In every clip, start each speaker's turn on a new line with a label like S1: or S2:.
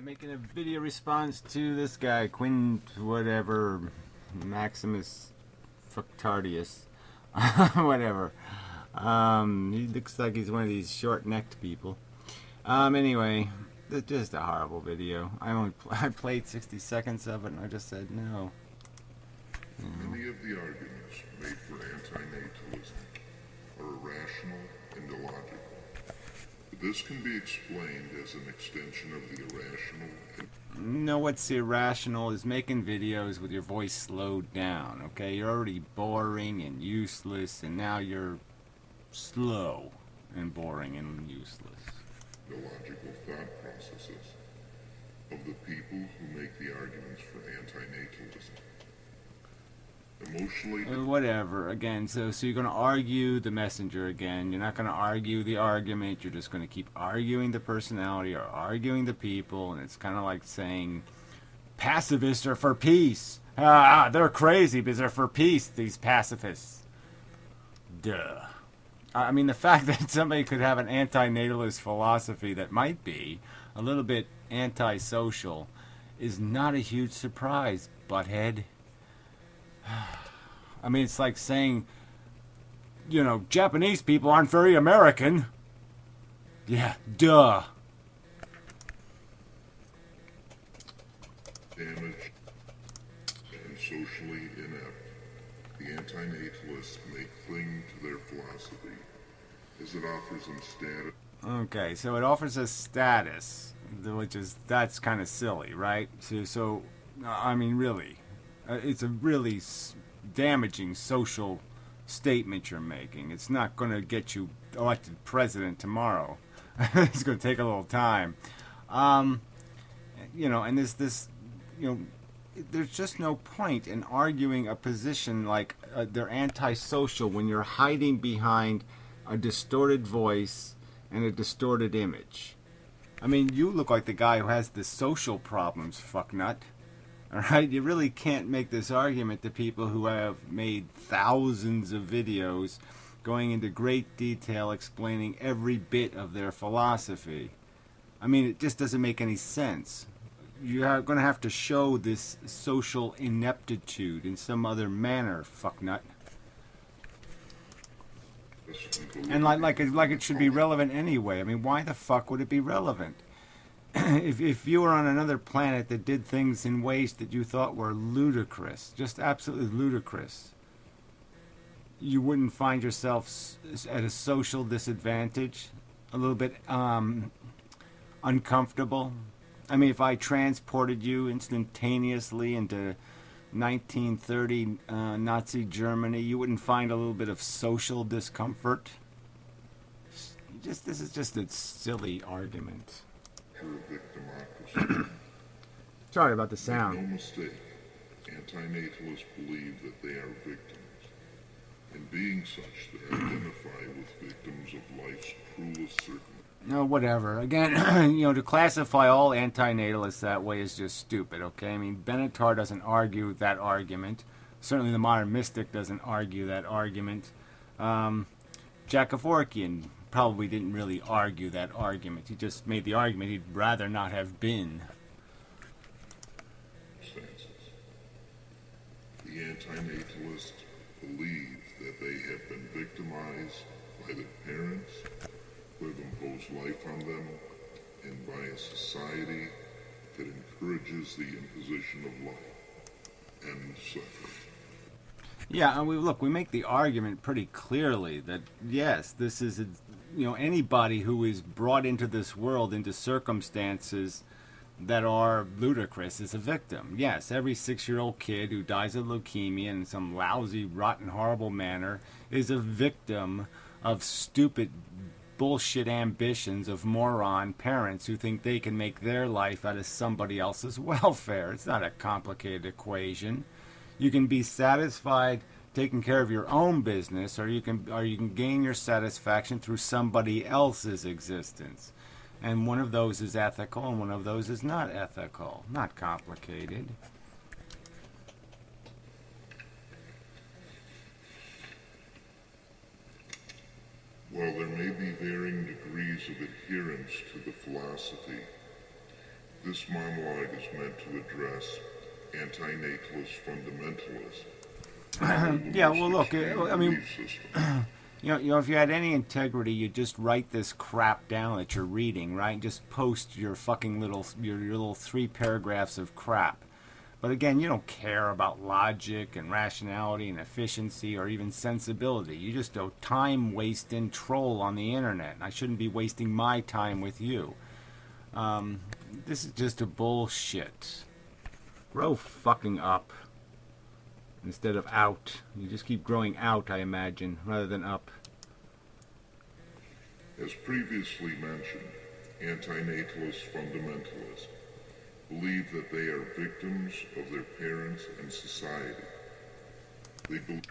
S1: making a video response to this guy, Quinn, whatever, Maximus Fructardius, whatever. He looks like he's one of these short-necked people. Anyway, it's just a horrible video. I played 60 seconds of it and I just said no.
S2: Many of the arguments made for antinatalism are irrational and illogical. This can be explained as an extension of the irrational.
S1: No, what's irrational is making videos with your voice slowed down, okay? You're already boring and useless, and now you're slow and boring and useless.
S2: Illogical thought processes of the people who make the arguments for antinatalism. Emotionally...
S1: whatever, again, so you're going to argue the messenger again. You're not going to argue the argument. You're just going to keep arguing the personality or arguing the people, and it's kind of like saying pacifists are for peace. They're crazy because they're for peace, these pacifists. Duh. I mean, the fact that somebody could have an antinatalist philosophy that might be a little bit antisocial is not a huge surprise, butthead. I mean, it's like saying, you know, Japanese people aren't very American. Yeah, duh.
S2: Damaged and socially inept, the antinatalists may cling to their philosophy as it offers them status.
S1: Okay, so it offers us status, that's kind of silly, right? So I mean, really. It's a really damaging social statement you're making. It's not going to get you elected president tomorrow. It's going to take a little time. You know, and there's just no point in arguing a position like they're antisocial when you're hiding behind a distorted voice and a distorted image. I mean, you look like the guy who has the social problems, fucknut. Alright, you really can't make this argument to people who have made thousands of videos going into great detail explaining every bit of their philosophy. I mean, it just doesn't make any sense. You're going to have to show this social ineptitude in some other manner, fucknut. And like it should be relevant anyway. I mean, why the fuck would it be relevant? If you were on another planet that did things in ways that you thought were ludicrous, just absolutely ludicrous, you wouldn't find yourself at a social disadvantage, a little bit uncomfortable. I mean, if I transported you instantaneously into 1930 Nazi Germany, you wouldn't find a little bit of social discomfort. This is just a silly argument. Sorry about the sound.
S2: Make no mistake, antinatalists believe that they are victims, and being such, they identify with victims of life's cruelest certainty.
S1: No, whatever. Again, you know, to classify all antinatalists that way is just stupid, okay? I mean, Benatar doesn't argue that argument. Certainly the modern mystic doesn't argue that argument. Jack Kevorkian probably didn't really argue that argument. He just made the argument he'd rather not have been.
S2: The antinatalists believe that they have been victimized by their parents, who have imposed life on them, and by a society that encourages the imposition of life and suffering.
S1: Yeah, and we make the argument pretty clearly that yes, this is anybody who is brought into this world into circumstances that are ludicrous is a victim. Yes, every 6-year-old kid who dies of leukemia in some lousy, rotten, horrible manner is a victim of stupid bullshit ambitions of moron parents who think they can make their life out of somebody else's welfare. It's not a complicated equation. You can be satisfied taking care of your own business, or you can gain your satisfaction through somebody else's existence. And one of those is ethical, and one of those is not ethical. Not complicated.
S2: While there may be varying degrees of adherence to the philosophy, This monologue is meant to address antinatalist fundamentalists who hold the
S1: Yeah,
S2: most
S1: well, look,
S2: extreme
S1: I mean,
S2: belief systems.
S1: if you had any integrity, you'd just write this crap down that you're reading, right? And just post your fucking your little 3 paragraphs of crap. But again, you don't care about logic and rationality and efficiency or even sensibility. You just a time wasting troll on the internet. I shouldn't be wasting my time with you. This is just a bullshit. Grow fucking up instead of out. You just keep growing out, I imagine, rather than up.
S2: As previously mentioned, antinatalist fundamentalists believe that they are victims of their parents and society. They believe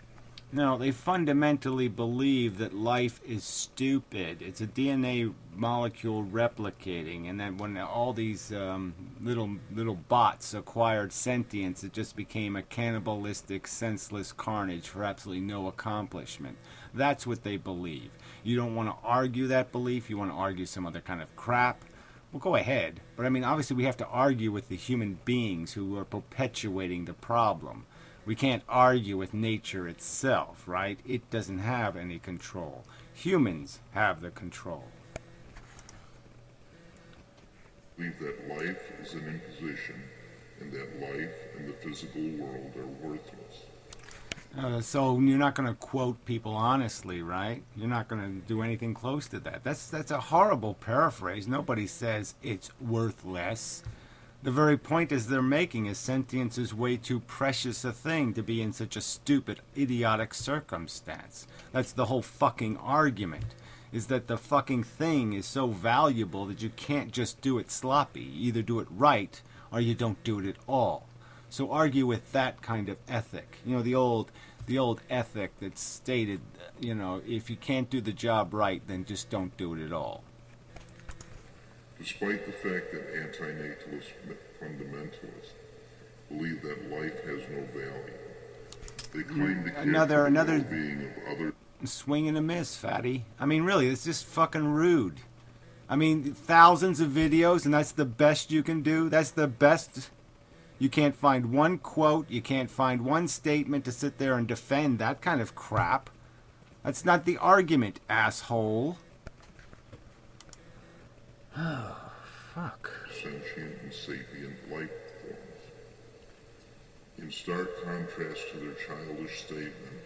S1: No, they fundamentally believe that life is stupid. It's a DNA molecule replicating, and then when all these little bots acquired sentience, it just became a cannibalistic, senseless carnage for absolutely no accomplishment. That's what they believe. You don't want to argue that belief. You want to argue some other kind of crap. Well, go ahead. But I mean, obviously, we have to argue with the human beings who are perpetuating the problem. We can't argue with nature itself, right? It doesn't have any control. Humans have the control.
S2: that life is an imposition and that life and the physical world are worthless.
S1: So you're not going to quote people honestly, right? You're not going to do anything close to that. That's a horrible paraphrase. Nobody says it's worthless. The very point is they're making is sentience is way too precious a thing to be in such a stupid, idiotic circumstance. That's the whole fucking argument, is that the fucking thing is so valuable that you can't just do it sloppy. You either do it right or you don't do it at all. So argue with that kind of ethic. You know, the old ethic that's stated, you know, if you can't do the job right, then just don't do it at all.
S2: Despite the fact that antinatalist fundamentalists believe that life has no value, they claim to care for the well-being of others.
S1: Swing and a miss, fatty. I mean, really, it's just fucking rude. I mean, thousands of videos, and that's the best you can do? That's the best? You can't find one quote, you can't find one statement to sit there and defend that kind of crap. That's not the argument, asshole. Oh, fuck.
S2: Sentient and sapient life forms. In stark contrast to their childish statement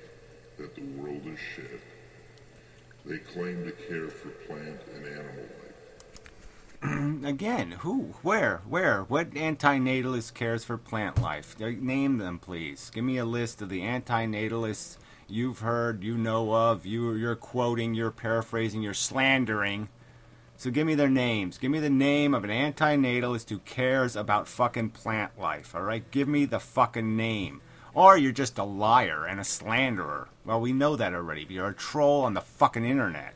S2: that the world is shit, they claim to care for plant and animal life.
S1: Again, who? Where? What antinatalist cares for plant life? Name them, please. Give me a list of the antinatalists you've heard, you know of, you're quoting, you're paraphrasing, you're slandering. So give me their names. Give me the name of an antinatalist who cares about fucking plant life, alright? Give me the fucking name. Or you're just a liar and a slanderer. Well, we know that already. You're a troll on the fucking internet.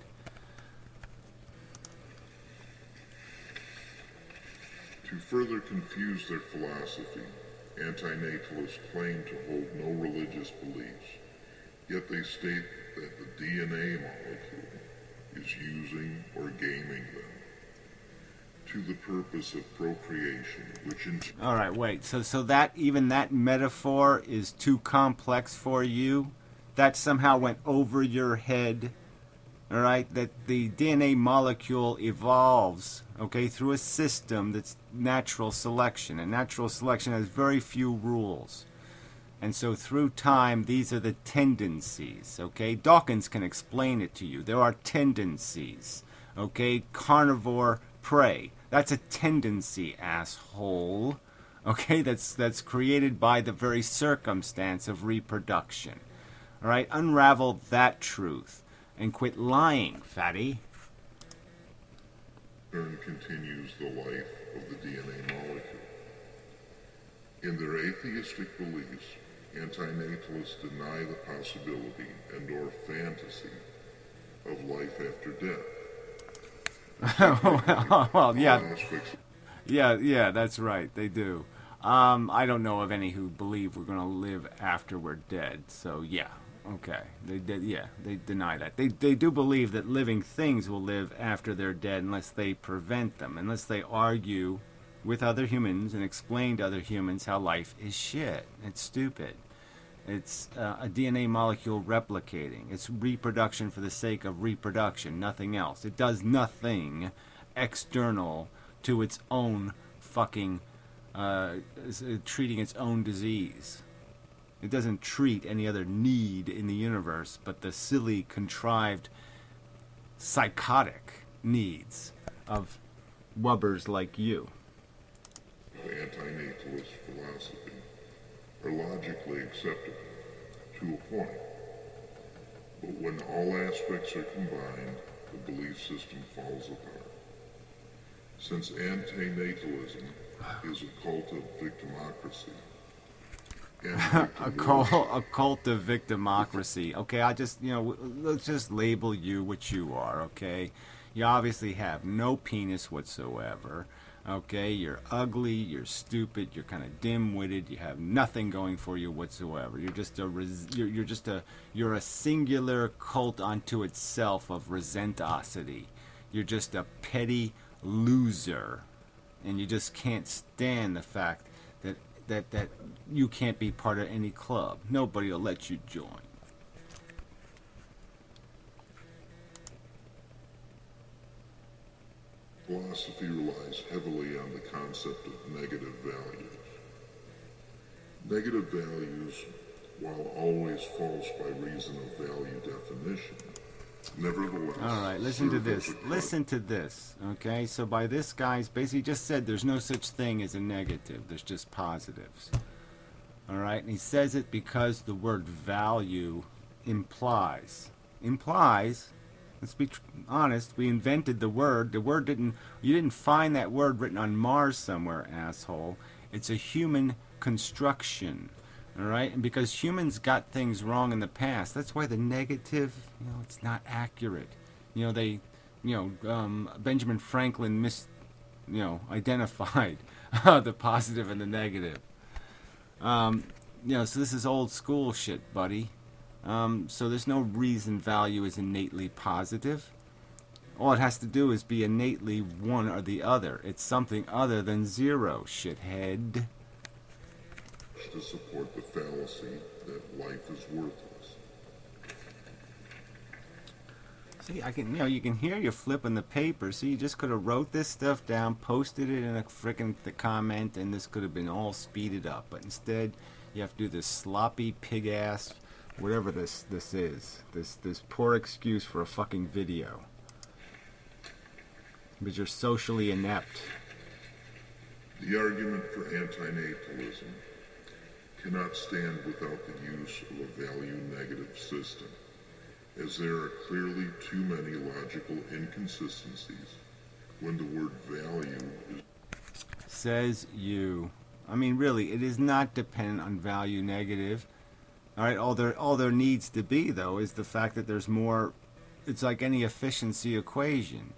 S2: To further confuse their philosophy, antinatalists claim to hold no religious beliefs, yet they state that the DNA molecule is using or gaming them to the purpose of procreation, which in...
S1: All right, wait. So that even that metaphor is too complex for you? That somehow went over your head? All right, that the DNA molecule evolves, okay, through a system that's natural selection, and natural selection has very few rules. And so through time, these are the tendencies, okay? Dawkins can explain it to you. There are tendencies, okay? Carnivore, prey. That's a tendency, asshole, okay? That's created by the very circumstance of reproduction, all right? Unravel that truth. And quit lying, fatty.
S2: Turn continues the life of the DNA molecule. In their atheistic beliefs, antinatalists deny the possibility and or fantasy of life after death.
S1: Well, yeah, that's right. They do. I don't know of any who believe we're going to live after we're dead. So yeah. Okay, they deny that. They do believe that living things will live after they're dead unless they prevent them, unless they argue with other humans and explain to other humans how life is shit. It's stupid. It's a DNA molecule replicating. It's reproduction for the sake of reproduction, nothing else. It does nothing external to its own fucking treating its own disease. It doesn't treat any other need in the universe but the silly, contrived, psychotic needs of wubbers like you.
S2: Antinatalist philosophy are logically acceptable to a point, but when all aspects are combined, the belief system falls apart. Since antinatalism is a cult of victimocracy,
S1: a cult of victimocracy. Okay, let's just label you what you are, okay? You obviously have no penis whatsoever. Okay, you're ugly, you're stupid, you're kind of dim-witted, you have nothing going for you whatsoever. You're a singular cult unto itself of resentosity. You're just a petty loser, and you just can't stand the fact that you can't be part of any club. Nobody will let you join.
S2: philosophy relies heavily on the concept of negative values. Negative values, while always false by reason of value definition, nevertheless...
S1: All right, listen to this. Listen to this, okay? So by this guy's basically just said there's no such thing as a negative. There's just positives. All right? And he says it because the word value implies. Let's be honest, we invented the word. The word you didn't find that word written on Mars somewhere, asshole. It's a human construction. All right? And because humans got things wrong in the past, that's why the negative, it's not accurate. Benjamin Franklin identified the positive and the negative. So this is old school shit, buddy. So there's no reason value is innately positive. All it has to do is be innately one or the other. It's something other than zero, shithead.
S2: To support the fallacy that life is worthless.
S1: See, you can hear you flipping the paper. See, you just could have wrote this stuff down, posted it in a frickin' comment, and this could have been all speeded up. But instead, you have to do this sloppy pig-ass, whatever this is. This poor excuse for a fucking video. Because you're socially inept.
S2: The argument for antinatalism cannot stand without the use of a value-negative system, as there are clearly too many logical inconsistencies when the word value is...
S1: Says you. I mean, really, it is not dependent on value negative. All right, all there needs to be, though, is the fact that there's more... It's like any efficiency equation.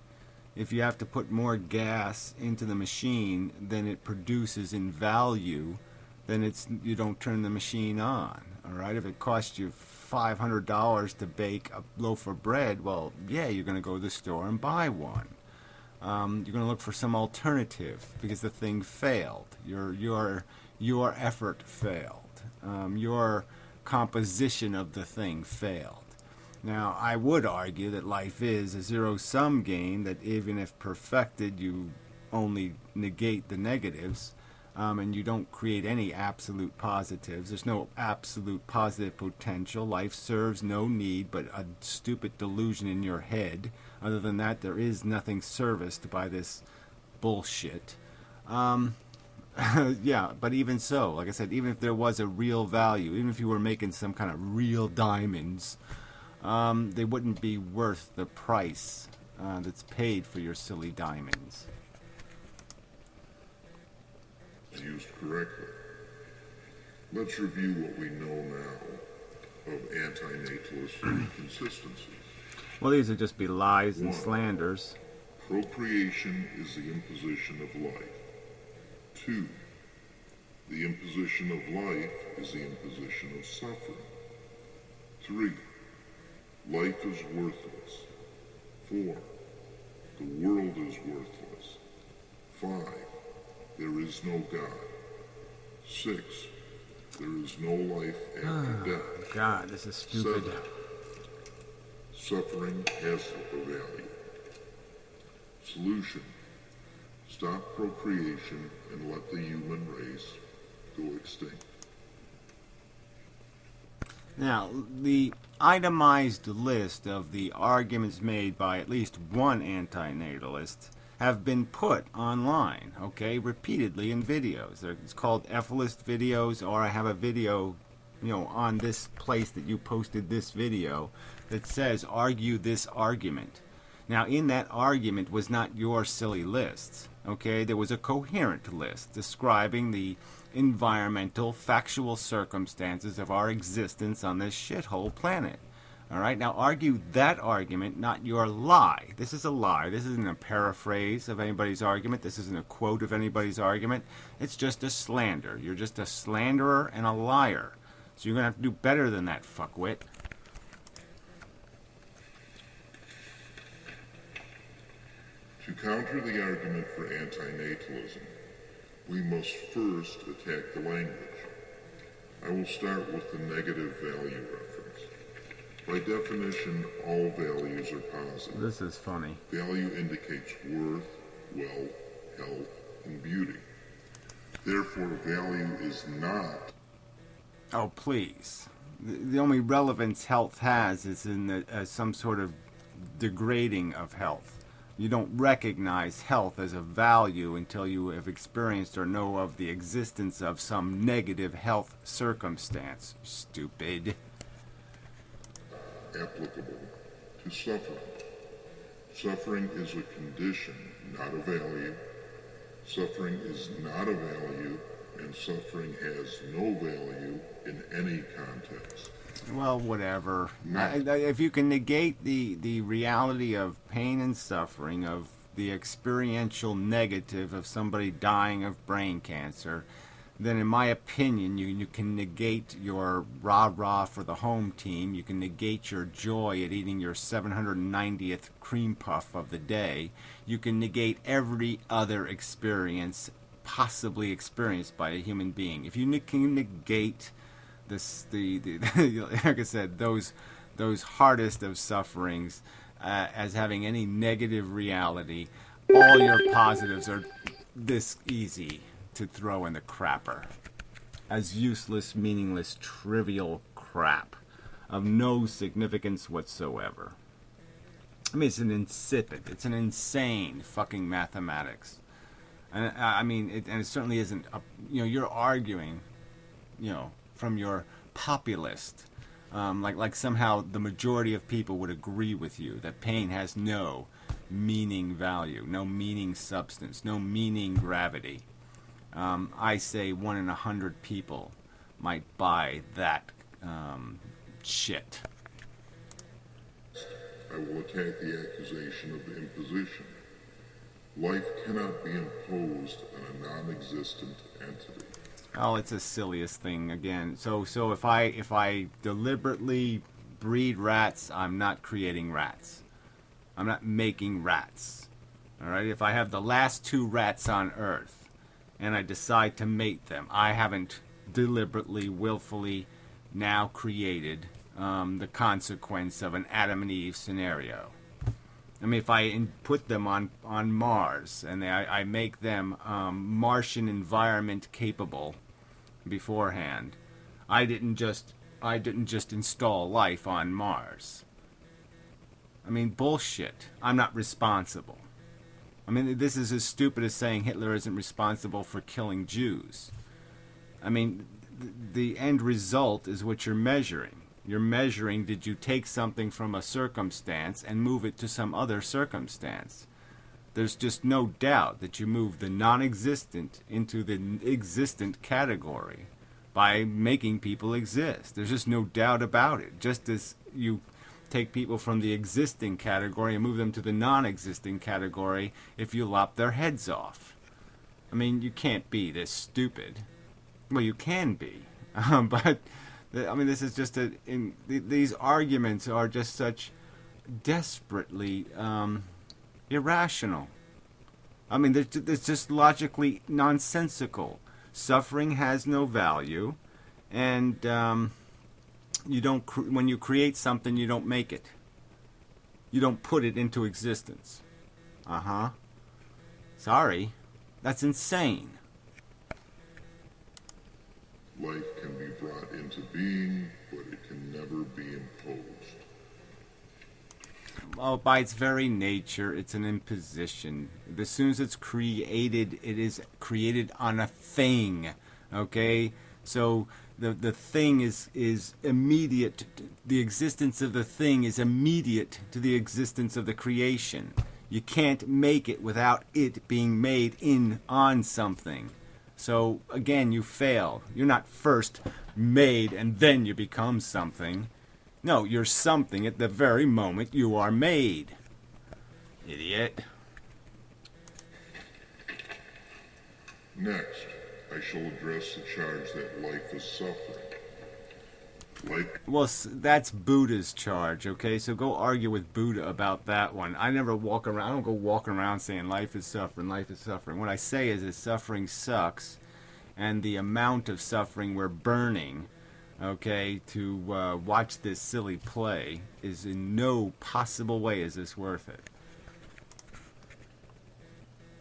S1: If you have to put more gas into the machine than it produces in value, then you don't turn the machine on. All right, if it costs you $500 to bake a loaf of bread, well, yeah, you're going to go to the store and buy one. You're going to look for some alternative because the thing failed. Your effort failed. Your composition of the thing failed. Now, I would argue that life is a zero-sum game, that even if perfected, you only negate the negatives. And you don't create any absolute positives. There's no absolute positive potential. Life serves no need but a stupid delusion in your head. Other than that, there is nothing serviced by this bullshit. Yeah, but even so, like I said, even if there was a real value, even if you were making some kind of real diamonds, they wouldn't be worth the price that's paid for your silly diamonds.
S2: Used correctly. Let's review what we know now of antinatalist inconsistencies.
S1: Well, these would just be lies and slanders.
S2: Procreation is the imposition of life. 2. The imposition of life is the imposition of suffering. 3. Life is worthless. 4. The world is worthless. 5. there is no God. 6. There is no life after death.
S1: God, this is stupid.
S2: 7. Suffering has a value. Solution. Stop procreation and let the human race go extinct.
S1: Now, the itemized list of the arguments made by at least one antinatalist have been put online, okay, repeatedly in videos. It's called F-list videos, or I have a video, on this place that you posted this video that says, argue this argument. Now, in that argument was not your silly lists, okay? There was a coherent list describing the environmental, factual circumstances of our existence on this shithole planet. All right, now argue that argument, not your lie. This is a lie. This isn't a paraphrase of anybody's argument. This isn't a quote of anybody's argument. It's just a slander. You're just a slanderer and a liar. So you're going to have to do better than that, fuckwit.
S2: To counter the argument for antinatalism, we must first attack the language. I will start with the negative value reference. By definition, all values are positive.
S1: This is funny.
S2: Value indicates worth, wealth, health, and beauty. Therefore, value is not...
S1: Oh, please. The only relevance health has is in some sort of degrading of health. You don't recognize health as a value until you have experienced or know of the existence of some negative health circumstance. Stupid.
S2: Applicable to suffering. Suffering is a condition, not a value. Suffering is not a value, and suffering has no value in any context.
S1: Well, whatever. If you can negate the reality of pain and suffering, of the experiential negative of somebody dying of brain cancer, then in my opinion, you can negate your rah-rah for the home team. You can negate your joy at eating your 790th cream puff of the day. You can negate every other experience possibly experienced by a human being. If you can negate like I said, those hardest of sufferings as having any negative reality, all your positives are this easy to throw in the crapper as useless, meaningless, trivial crap of no significance whatsoever. I mean, it's an insipid, it's an insane fucking mathematics. And I mean, it certainly isn't, you're arguing, from your populist, like somehow the majority of people would agree with you that pain has no meaning value, no meaning substance, no meaning gravity. I say 1 in 100 people might buy that shit.
S2: I will attack the accusation of imposition. Life cannot be imposed on a non-existent entity.
S1: Oh, it's the silliest thing again. So if I deliberately breed rats, I'm not creating rats. I'm not making rats. All right? If I have the last 2 rats on Earth and I decide to mate them, I haven't deliberately, willfully now created the consequence of an Adam and Eve scenario. I mean, if I put them on Mars and I make them Martian environment capable beforehand, I didn't just install life on Mars. I mean, bullshit. I'm not responsible. I mean, this is as stupid as saying Hitler isn't responsible for killing Jews. I mean, the end result is what you're measuring. You're measuring, did you take something from a circumstance and move it to some other circumstance? There's just no doubt that you move the non-existent into the existent category by making people exist. There's just no doubt about it. Just as you take people from the existing category and move them to the non-existing category if you lop their heads off. I mean, you can't be this stupid. Well, you can be, but I mean, this is just these arguments are just such desperately irrational. I mean, it's just logically nonsensical. Suffering has no value, and you don't. When you create something, you don't make it. You don't put it into existence. Uh huh. Sorry, that's insane.
S2: Life can be brought into being, but it can never be imposed.
S1: Well, by its very nature, it's an imposition. As soon as it's created, it is created on a thing. Okay? So the thing is immediate. The existence of the thing is immediate to the existence of the creation. You can't make it without it being made on something. So again, you fail. You're not first made and then you become something. No, you're something at the very moment you are made. Idiot.
S2: Next, I shall address the charge that life is suffering.
S1: Well, that's Buddha's charge, okay? So go argue with Buddha about that one. I never walk around, I don't go walking around saying life is suffering, life is suffering. What I say is that suffering sucks, and the amount of suffering we're burning, okay, to watch this silly play is in no possible way is this worth it.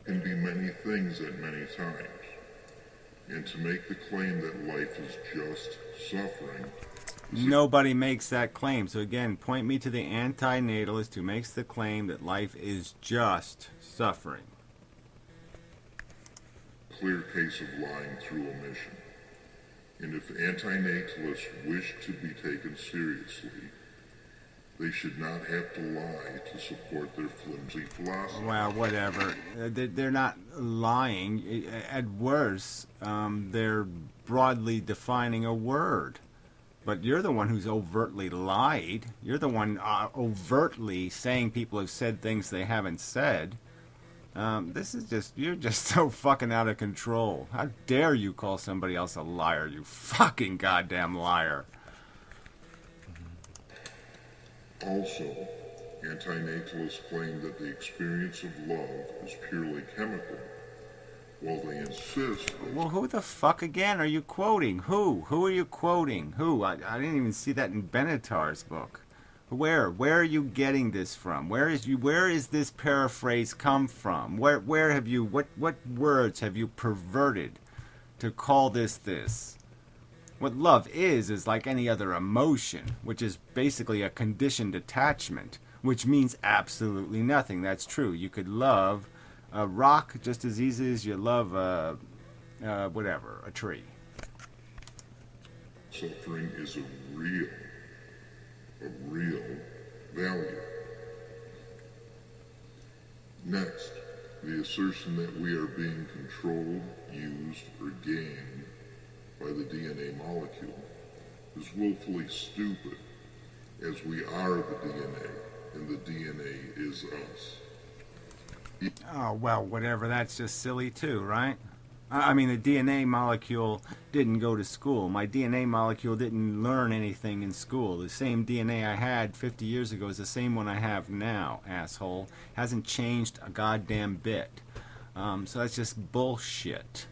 S2: Can be many things at many times. And to make the claim that life is just suffering.
S1: Nobody makes that claim. So again, point me to the anti-natalist who makes the claim that life is just suffering.
S2: Clear case of lying through omission. And if anti-natalists wish to be taken seriously, they should not have to lie to support their flimsy philosophy.
S1: Well, whatever. They're not lying. At worst, they're broadly defining a word. But you're the one who's overtly lied. You're the one overtly saying people have said things they haven't said. This is just, you're just so fucking out of control. How dare you call somebody else a liar, you fucking goddamn liar.
S2: Also, anti-natalists claim that the experience of love is purely chemical, while they insist that...
S1: Well, who the fuck again are you quoting? Who? Who are you quoting? Who? I didn't even see that in Benatar's book. Where are you getting this from? Where is this paraphrase come from? Where have you, what words have you perverted to call this? What love is like any other emotion, which is basically a conditioned attachment, which means absolutely nothing. That's true. You could love a rock just as easy as you love a tree.
S2: Suffering is a real value. Next, the assertion that we are being controlled, used, or gained by the DNA molecule is willfully stupid, as we are the DNA, and the DNA is us.
S1: Oh, well, whatever, that's just silly too, right? I mean, the DNA molecule didn't go to school. My DNA molecule didn't learn anything in school. The same DNA I had 50 years ago is the same one I have now, asshole. Hasn't changed a goddamn bit. So that's just bullshit.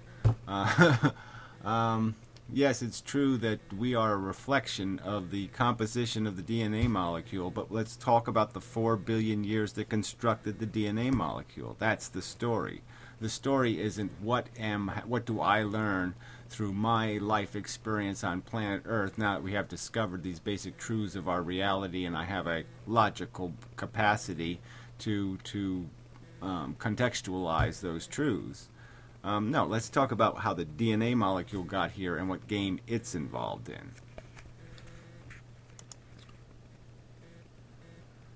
S1: Yes, it's true that we are a reflection of the composition of the DNA molecule, but let's talk about the 4 billion years that constructed the DNA molecule. That's the story. The story isn't what do I learn through my life experience on planet Earth now that we have discovered these basic truths of our reality and I have a logical capacity to contextualize those truths. No, let's talk about how the DNA molecule got here and what game it's involved in.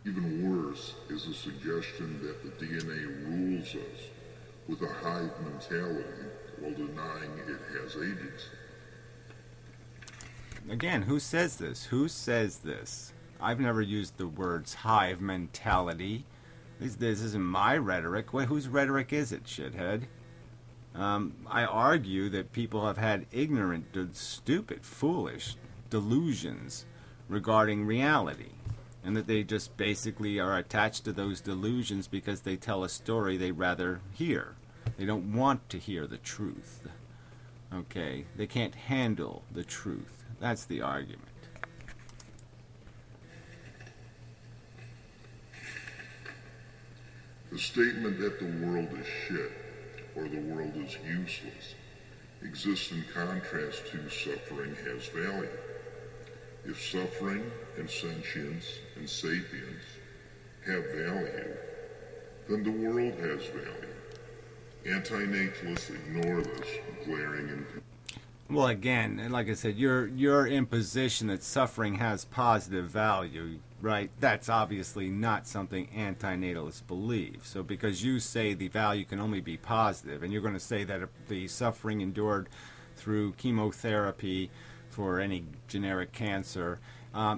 S2: Even worse is the suggestion that the DNA rules us with a hive mentality while denying it has agency.
S1: Again, who says this? Who says this? I've never used the words hive mentality. This isn't my rhetoric. Wait, whose rhetoric is it, shithead? I argue that people have had ignorant, stupid, foolish delusions regarding reality. and that they just basically are attached to those delusions because they tell a story they rather hear. They don't want to hear the truth. Okay? They can't handle the truth. That's the argument.
S2: The statement that the world is shit or the world is useless exists in contrast to suffering has value. If suffering and sentience and sapience have value, then the world has value. Anti-natalists ignore this glaring inconsistency.
S1: Well, again, and like I said, your imposition that suffering has positive value, right? That's obviously not something anti-natalists believe. So because you say the value can only be positive, and you're going to say that the suffering endured through chemotherapy for any generic cancer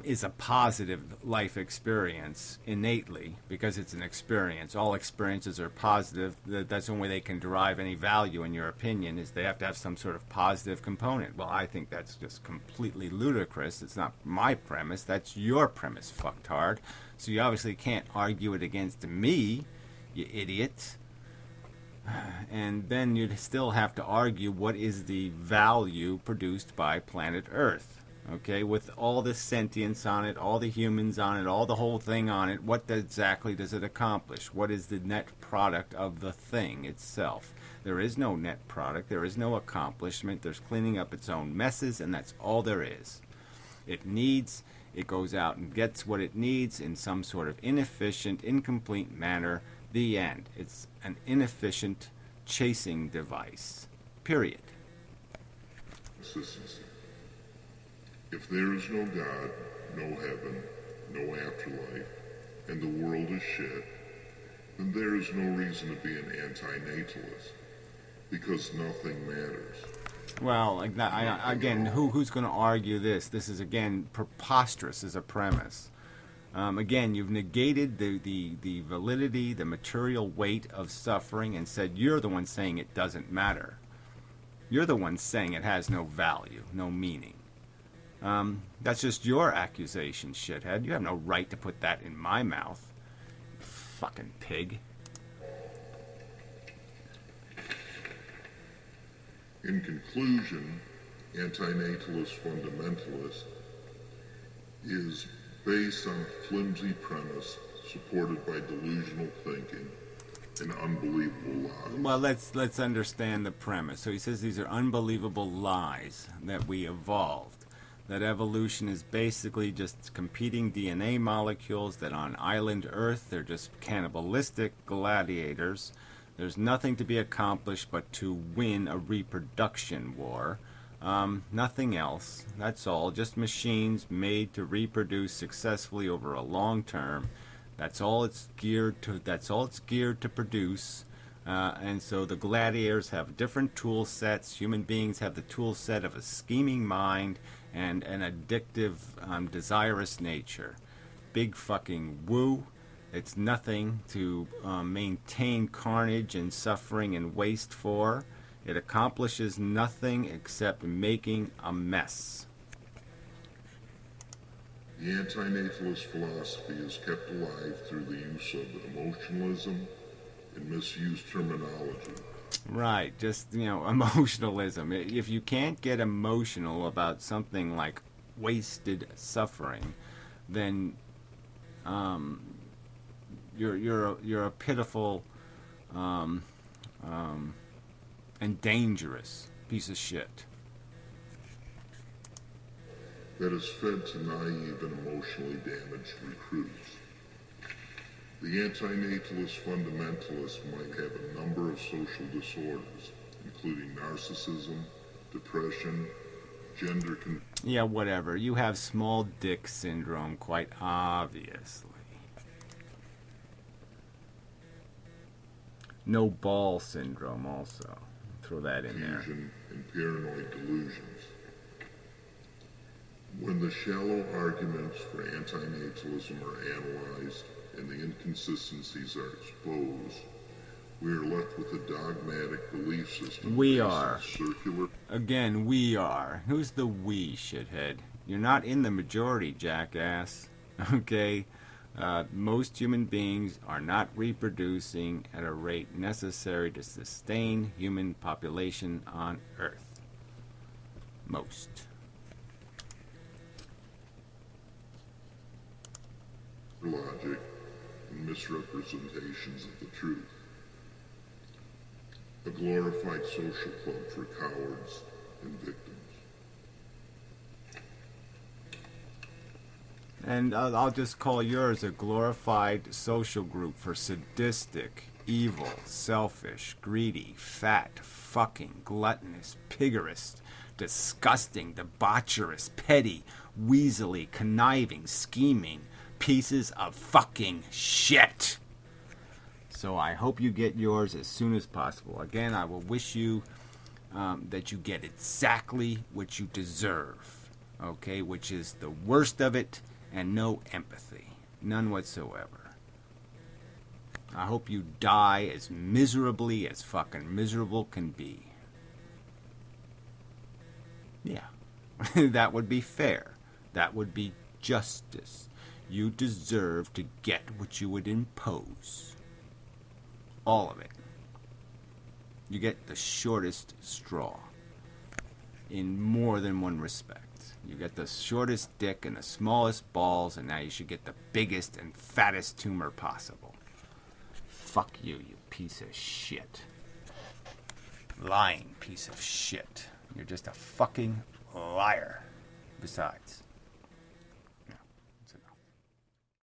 S1: is a positive life experience innately, because it's an experience. All experiences are positive. That's the only way they can derive any value, in your opinion, is they have to have some sort of positive component. Well, I think that's just completely ludicrous. It's not my premise. That's your premise, fucktard. So you obviously can't argue it against me, you idiot. And then you'd still have to argue what is the value produced by planet Earth. Okay, with all the sentience on it, all the humans on it, all the whole thing on it, what exactly does it accomplish? What is the net product of the thing itself? There is no net product. There is no accomplishment. There's cleaning up its own messes, and that's all there is. It goes out and gets what it needs in some sort of inefficient, incomplete manner. The end. It's an inefficient chasing device. Period.
S2: Consistency. If there is no God, no heaven, no afterlife, and the world is shit, then there is no reason to be an anti-natalist, because nothing matters.
S1: Well, again, who's going to argue this? This is, again, preposterous as a premise. Again, you've negated the validity, the material weight of suffering, and said you're the one saying it doesn't matter. You're the one saying it has no value, no meaning. That's just your accusation, shithead. You have no right to put that in my mouth. Fucking pig.
S2: In conclusion, anti-natalist fundamentalist is based on a flimsy premise supported by delusional thinking and unbelievable lies.
S1: Well, let's understand the premise. So he says these are unbelievable lies that we evolved. That evolution is basically just competing DNA molecules, that on island Earth they're just cannibalistic gladiators. There's nothing to be accomplished but to win a reproduction war. Nothing else. That's all. Just machines made to reproduce successfully over a long term. That's all it's geared to. That's all it's geared to produce. And so the gladiators have different tool sets. Human beings have the tool set of a scheming mind and an addictive, desirous nature. Big fucking woo. It's nothing to maintain carnage and suffering and waste for. It accomplishes nothing except making a mess.
S2: The anti-natalist philosophy is kept alive through the use of emotionalism and misused terminology.
S1: Right, just, emotionalism. If you can't get emotional about something like wasted suffering, then you're a pitiful and dangerous piece of shit.
S2: That is fed to naive and emotionally damaged recruits. The anti-natalist fundamentalists might have a number of social disorders, including narcissism, depression, gender
S1: Yeah, whatever. You have small dick syndrome, quite obviously. No ball syndrome, also. Throw that in there.
S2: confusion, and paranoid delusions. When the shallow arguments for anti-natalism are analyzed and the inconsistencies are exposed, we are left with a dogmatic belief system.
S1: We are.
S2: Circular.
S1: Again, we are. Who's the we, shithead? You're not in the majority, jackass. Okay? Most human beings are not reproducing at a rate necessary to sustain human population on Earth. Most.
S2: Logic and misrepresentations of the truth. A glorified social club for cowards and victims.
S1: And I'll just call yours a glorified social group for sadistic, evil, selfish, greedy, fat, fucking, gluttonous, piggerist, disgusting, debaucherous, petty, weaselly, conniving, scheming pieces of fucking shit. So I hope you get yours as soon as possible. Again, I will wish you that you get exactly what you deserve, okay, which is the worst of it and no empathy, none whatsoever. I hope you die as miserably as fucking miserable can be. Yeah, that would be fair. That would be justice. You deserve to get what you would impose. All of it. You get the shortest straw in more than one respect. You get the shortest dick and the smallest balls, and now you should get the biggest and fattest tumor possible. Fuck you, you piece of shit. Lying piece of shit. You're just a fucking liar. Besides.